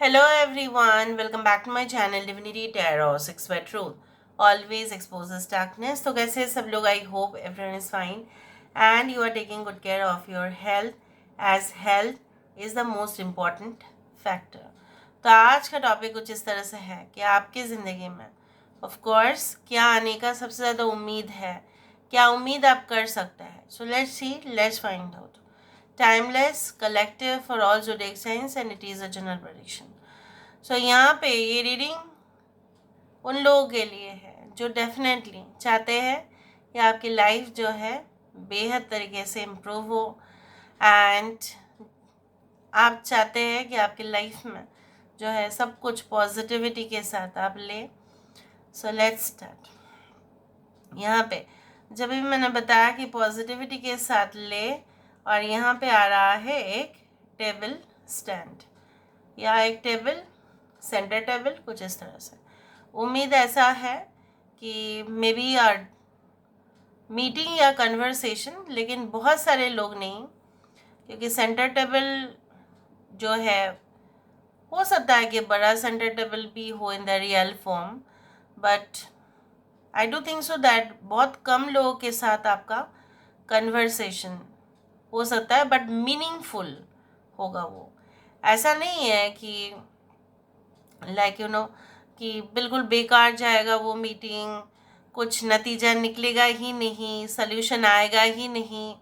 Hello everyone, welcome back to my channel Divinity Tarot 6 by Truth. Always exposes darkness. तो कैसे हैं सब लोग? I hope everyone is fine and you are taking good care of your health as health is the most important factor. तो आज का topic कुछ इस तरह से है कि आपकी ज़िंदगी में ऑफ कोर्स क्या आने का सबसे ज़्यादा उम्मीद है, क्या उम्मीद आप कर सकते हैं. So let's see, let's find out. Timeless, collective for all zodiac signs and it is a general prediction. So यहाँ पे ये रीडिंग उन लोगों के लिए है जो डेफिनेटली चाहते हैं कि आपकी लाइफ जो है बेहद तरीके से इम्प्रूव हो एंड आप चाहते हैं कि आपकी लाइफ में जो है सब कुछ पॉजिटिविटी के साथ आप ले. So let's start. यहाँ पे जब भी मैंने बताया कि पॉजिटिविटी के साथ ले और यहाँ पे आ रहा है एक टेबल स्टैंड या एक टेबल, सेंटर टेबल, कुछ इस तरह से. उम्मीद ऐसा है कि मे बी आर मीटिंग या कन्वर्सेशन, लेकिन बहुत सारे लोग नहीं, क्योंकि सेंटर टेबल जो है हो सकता है कि बड़ा सेंटर टेबल भी हो in the real form, but I do think so that बहुत कम लोगों के साथ आपका कन्वर्सेशन हो सकता है, बट मीनिंगफुल होगा वो. ऐसा नहीं है कि लाइक कि बिल्कुल बेकार जाएगा वो मीटिंग, कुछ नतीजा निकलेगा ही नहीं, सल्यूशन आएगा ही नहीं.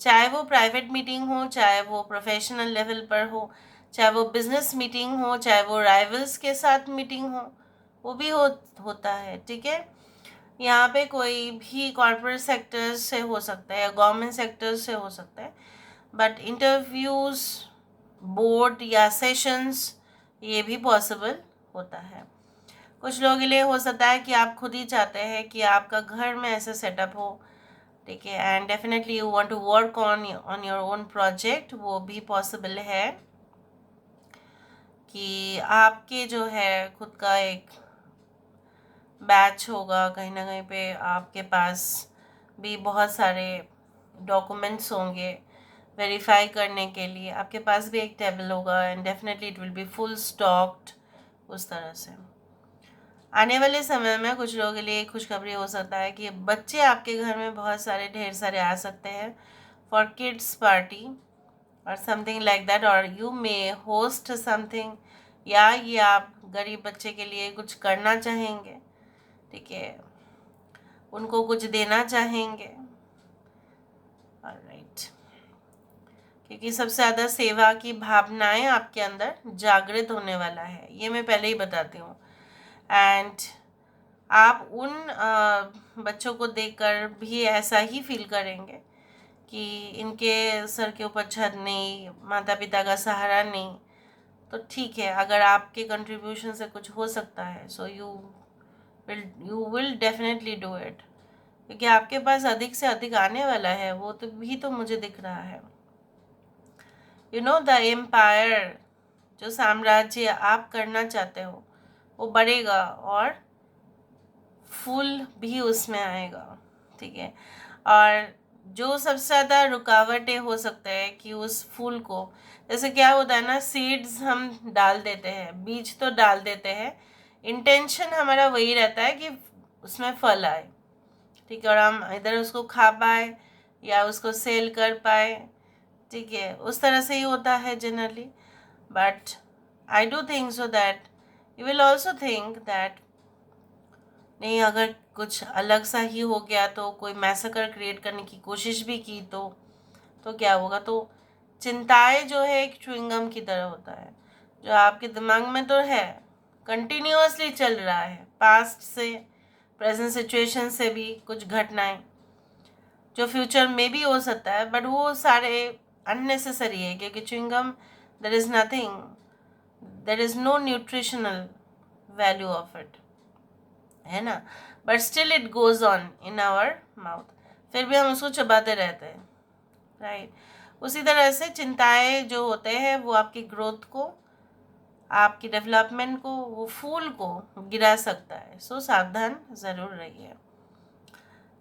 चाहे वो प्राइवेट मीटिंग हो, चाहे वो प्रोफेशनल लेवल पर हो, चाहे वो बिजनेस मीटिंग हो, चाहे वो राइवल्स के साथ मीटिंग हो, वो भी होता है. ठीक है, यहाँ पे कोई भी कॉर्पोरेट सेक्टर से हो सकता है या गवर्नमेंट सेक्टर से हो सकता है, बट इंटरव्यूज़, बोर्ड या सेशंस, ये भी पॉसिबल होता है. कुछ लोगों के लिए हो सकता है कि आप खुद ही चाहते हैं कि आपका घर में ऐसे सेटअप हो. ठीक है, and definitely you want to work on your own project. वो भी पॉसिबल है कि आपके जो है खुद का एक बैच होगा, कहीं ना कहीं पे आपके पास भी बहुत सारे डॉक्यूमेंट्स होंगे वेरीफाई करने के लिए. आपके पास भी एक टेबल होगा and definitely it will be full stocked. उस तरह से आने वाले समय में कुछ लोगों के लिए खुशखबरी हो सकता है कि बच्चे आपके घर में बहुत सारे, ढेर सारे आ सकते हैं फॉर किड्स पार्टी और समथिंग लाइक दैट, और यू मे होस्ट समथिंग, या ये आप गरीब बच्चे के लिए कुछ करना चाहेंगे. ठीक है, उनको कुछ देना चाहेंगे. ऑलराइट, क्योंकि सबसे ज़्यादा सेवा की भावनाएं आपके अंदर जागृत होने वाला है, ये मैं पहले ही बताती हूँ. एंड आप उन बच्चों को देखकर भी ऐसा ही फील करेंगे कि इनके सर के ऊपर छत नहीं, माता पिता का सहारा नहीं. तो ठीक है, अगर आपके कंट्रीब्यूशन से कुछ हो सकता है, सो you will definitely do it, क्योंकि आपके पास अधिक से अधिक आने वाला है. वो तो भी तो मुझे दिख रहा है. द एम्पायर, जो साम्राज्य आप करना चाहते हो, वो बढ़ेगा और फूल भी उसमें आएगा. ठीक है, और जो सबसे ज़्यादा रुकावटें हो सकता है कि उस फूल को, जैसे क्या होता है ना, सीड्स हम डाल देते हैं, बीज तो डाल देते हैं, इंटेंशन हमारा वही रहता है कि उसमें फल आए. ठीक है, और हम इधर उसको खा पाए या उसको सेल कर पाए. ठीक है, उस तरह से ही होता है generally. But I do think so that you will also think that नहीं, अगर कुछ अलग सा ही हो गया तो, कोई मैसेकर क्रिएट करने की कोशिश भी की तो क्या होगा. तो चिंताएं जो है एक च्युइंगम की तरह होता है, जो आपके दिमाग में तो है, कंटिन्यूअसली चल रहा है, पास्ट से, प्रेजेंट सिचुएशन से भी कुछ घटनाएं जो फ्यूचर में भी हो सकता है, बट वो सारे अननेसेसरी है, क्योंकि chewing gum, there is nothing, there is no nutritional value of it, है ना, but still it goes on in our mouth. फिर भी हम उसको चबाते रहते हैं. राइट, उसी तरह से चिंताएं जो होते हैं वो आपकी ग्रोथ को, आपकी डेवलपमेंट को, वो फूल को गिरा सकता है. सो सावधान ज़रूर रहिए.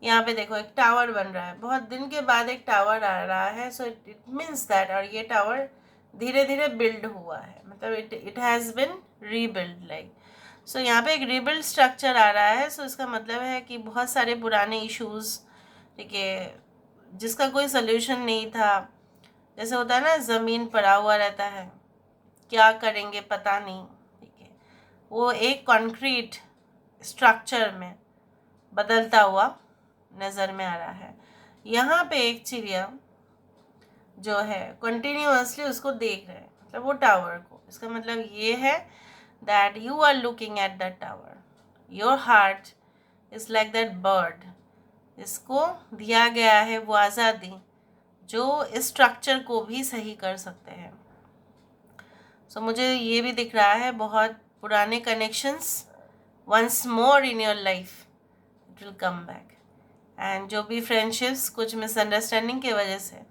यहाँ पे देखो एक टावर बन रहा है, बहुत दिन के बाद एक टावर आ रहा है. सो इट मीन्स दैट, और ये टावर धीरे धीरे बिल्ड हुआ है, मतलब it has been rebuild like. So यहाँ पे एक रीबिल्ड स्ट्रक्चर आ रहा है। सो इसका मतलब है कि बहुत सारे पुराने इश्यूज़, ठीक है, जिसका कोई सल्यूशन नहीं था, जैसे होता है ना ज़मीन पड़ा हुआ रहता है, क्या करेंगे पता नहीं, ठीक है, वो एक कंक्रीट स्ट्रक्चर में बदलता हुआ नज़र में आ रहा है। यहाँ पे एक चिड़िया जो है कंटिन्यूअसली उसको देख रहे हैं, मतलब वो टावर को। इसका मतलब ये है that you are looking at the tower, your heart is like that bird. इसको दिया गया है वो आज़ादी जो इस स्ट्रक्चर को भी सही कर सकते हैं। सो मुझे ये भी दिख रहा है बहुत पुराने connections once more in your life it will come back. And जो भी फ्रेंडशिप्स कुछ मिसअंडरस्टैंडिंग की वजह से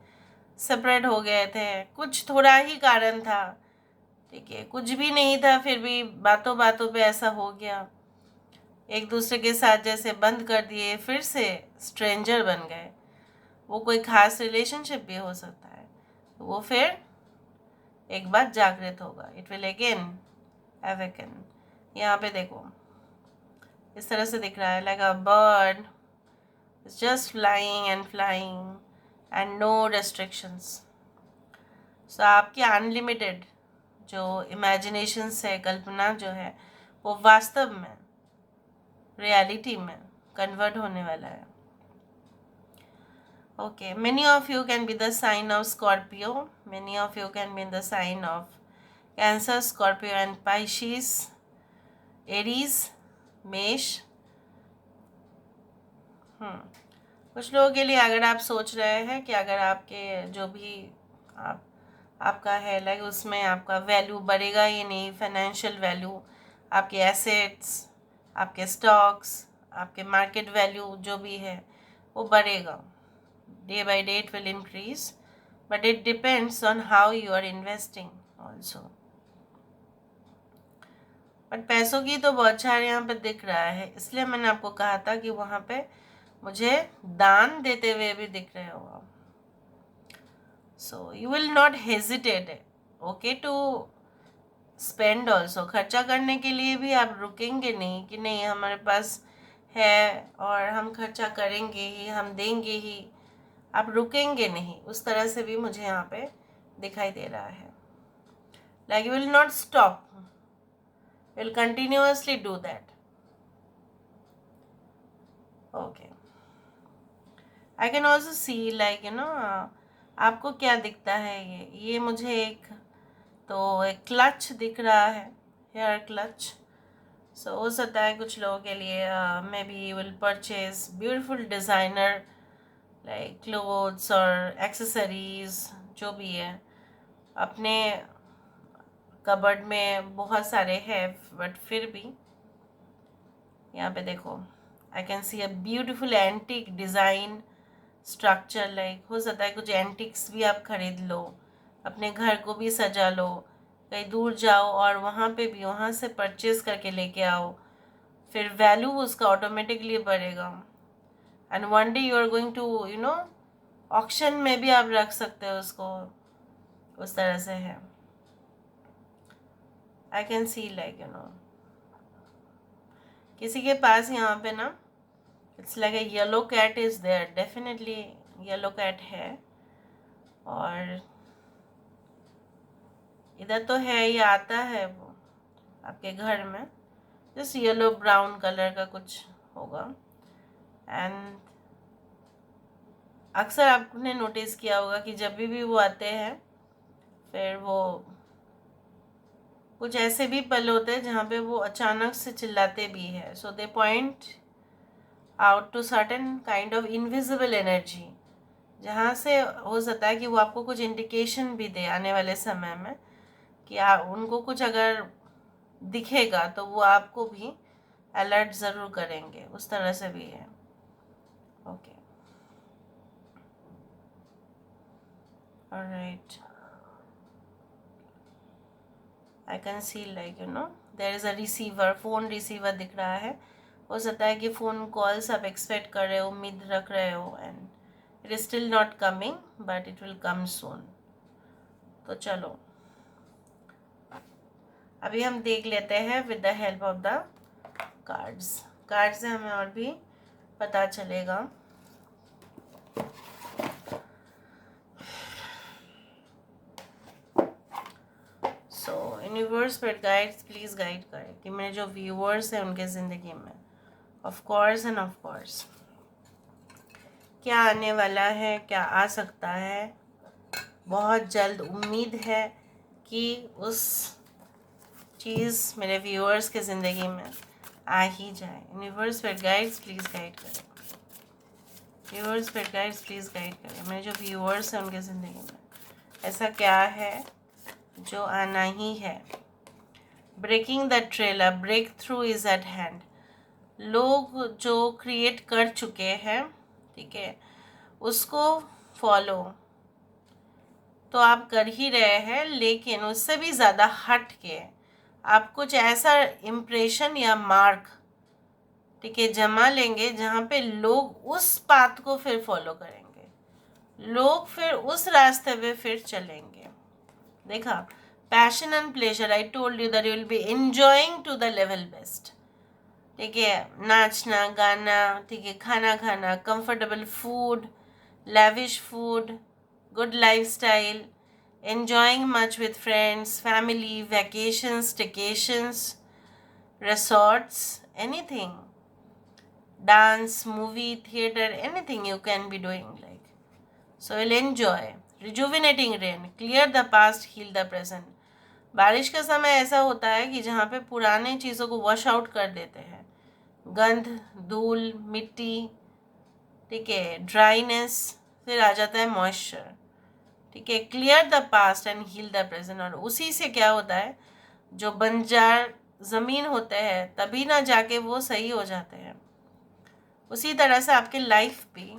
सेपरेट हो गए थे, कुछ थोड़ा ही कारण था, ठीक है, कुछ भी नहीं था, फिर भी बातों बातों पे ऐसा हो गया, एक दूसरे के साथ जैसे बंद कर दिए, फिर से स्ट्रेंजर बन गए। वो कोई खास रिलेशनशिप भी हो सकता है, वो फिर एक बार जागृत होगा, इट विल अगेन अवेकन। यहाँ पे देखो इस तरह से दिख रहा है, like a bird is just flying and flying and no restrictions. So आपकी अनलिमिटेड जो इमेजिनेशंस है, कल्पना जो है, वो वास्तव में रियलिटी में कन्वर्ट होने वाला है। Okay, many of you can be the sign of Scorpio. Many of you can be in the sign of Cancer, Scorpio and Pisces, Aries, मेष। कुछ लोगों के लिए अगर आप सोच रहे हैं कि अगर आपके जो भी आप आपका है लाइक उसमें आपका वैल्यू बढ़ेगा या नहीं, फाइनेंशियल वैल्यू, आपके एसेट्स, आपके स्टॉक्स, आपके मार्केट वैल्यू जो भी है वो बढ़ेगा, day by day it will increase, but it depends on how you are investing also. But पैसों की तो बहुत सारे यहाँ पे दिख रहा है, इसलिए मैंने आपको कहा था कि वहाँ पे मुझे दान देते हुए भी दिख रहे हो आप। So you will not hesitate, okay, to spend also. खर्चा करने के लिए भी आप रुकेंगे नहीं कि नहीं हमारे पास है और हम खर्चा करेंगे ही, हम देंगे ही, आप रुकेंगे नहीं, उस तरह से भी मुझे यहाँ पे दिखाई दे रहा है। Like you will not stop, will continuously do that. Okay, I can also see like आपको क्या दिखता है, ये मुझे एक क्लच दिख रहा है, हेयर क्लच। सो हो सकता है कुछ लोगों के लिए may be you will purchase beautiful designer like clothes और एक्सेसरीज जो भी है। अपने कबर्ड में बहुत सारे हैं, बट फिर भी यहाँ पे देखो आई can C a beautiful antique design structure. Like हो सकता है कुछ एंटिक्स भी आप खरीद लो, अपने घर को भी सजा लो, कहीं दूर जाओ और वहाँ पे भी वहाँ से परचेज करके लेके आओ, फिर वैल्यू उसका ऑटोमेटिकली बढ़ेगा। And one day you are going to auction में भी आप रख सकते हो उसको, उस तरह से है। आई कैन सी लाइक किसी के पास यहाँ पे ना it's like a yellow cat is there, definitely yellow cat है। और इधर तो है, ये आता है वो आपके घर में, जस्ट येलो ब्राउन कलर का कुछ होगा। एंड अक्सर आपने नोटिस किया होगा कि जब भी वो आते हैं फिर वो कुछ ऐसे भी पल होते हैं जहाँ पे वो अचानक से चिल्लाते भी हैं। So they point out to certain kind of invisible energy, जहाँ से हो सकता है कि वो आपको कुछ इंडिकेशन भी दे आने वाले समय में कि उनको कुछ अगर दिखेगा तो वो आपको भी अलर्ट ज़रूर करेंगे, उस तरह से भी है। Okay, alright, I can see like there is a receiver, phone receiver दिख रहा है। हो सकता है कि फ़ोन कॉल्स आप एक्सपेक्ट कर रहे हो, उम्मीद रख रहे हो, and it is still not coming but it will come soon. तो चलो अभी हम देख लेते हैं with the help of the card से हमें और भी पता चलेगा। सो यूनिवर्स पर गाइड्स प्लीज़ गाइड करें कि मेरे जो व्यूअर्स हैं उनके ज़िंदगी में of course and of course क्या आने वाला है, क्या आ सकता है। बहुत जल्द उम्मीद है कि उस चीज़ मेरे व्यूअर्स के ज़िंदगी में आ ही जाए। यूनिवर्स पर गाइड्स प्लीज़ गाइड करें, व्यूअर्स पर गाइड्स प्लीज़ गाइड करें। मेरे जो व्यूअर्स हैं उनके ज़िंदगी में ऐसा क्या है जो आना ही है। Breaking the trailer, break through is at hand. लोग जो क्रिएट कर चुके हैं, ठीक है, उसको फॉलो तो आप कर ही रहे हैं, लेकिन उससे भी ज़्यादा हट के आप कुछ ऐसा इम्प्रेशन या मार्क, ठीक है, जमा लेंगे जहाँ पे लोग उस पाथ को फिर फॉलो करेंगे, लोग फिर उस रास्ते पे फिर चलेंगे। देखा, passion and pleasure, I told you that you will be enjoying to the level best. ठीक है, नाचना गाना, ठीक है, खाना खाना, comfortable food, lavish food, good lifestyle, enjoying much with friends, family, vacations, staycations, resorts, anything, dance, movie, theater, anything you can be doing like. So you'll enjoy. Rejuvenating rain, clear the past, heal the present. बारिश का समय ऐसा होता है कि जहाँ पे पुराने चीज़ों को वॉश आउट कर देते हैं, गंध, धूल, मिट्टी, ठीक है, ड्राइनेस, फिर आ जाता है मॉइस्चर, ठीक है, clear the past and heal the present. और उसी से क्या होता है, जो बंजर ज़मीन होते हैं तभी ना जाके वो सही हो जाते हैं। उसी तरह से आपके लाइफ भी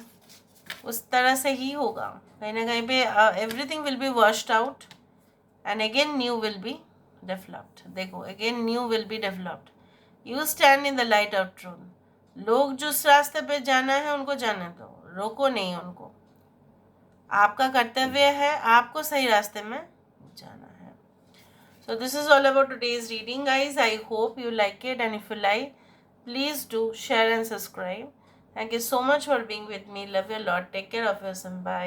उस तरह से ही होगा, कहीं ना कहीं पे everything will be washed out and again new will be developed. देखो, again new will be developed. You stand in the light of truth. लोग जिस रास्ते पे जाना है उनको जाने दो, रोको नहीं उनको। आपका कर्तव्य है आपको सही रास्ते में जाना है। So this is all about today's reading guys. I hope you like it and if you like please do share and subscribe. Thank you so much for being with me. Love you a lot. Take care of yourself. Bye.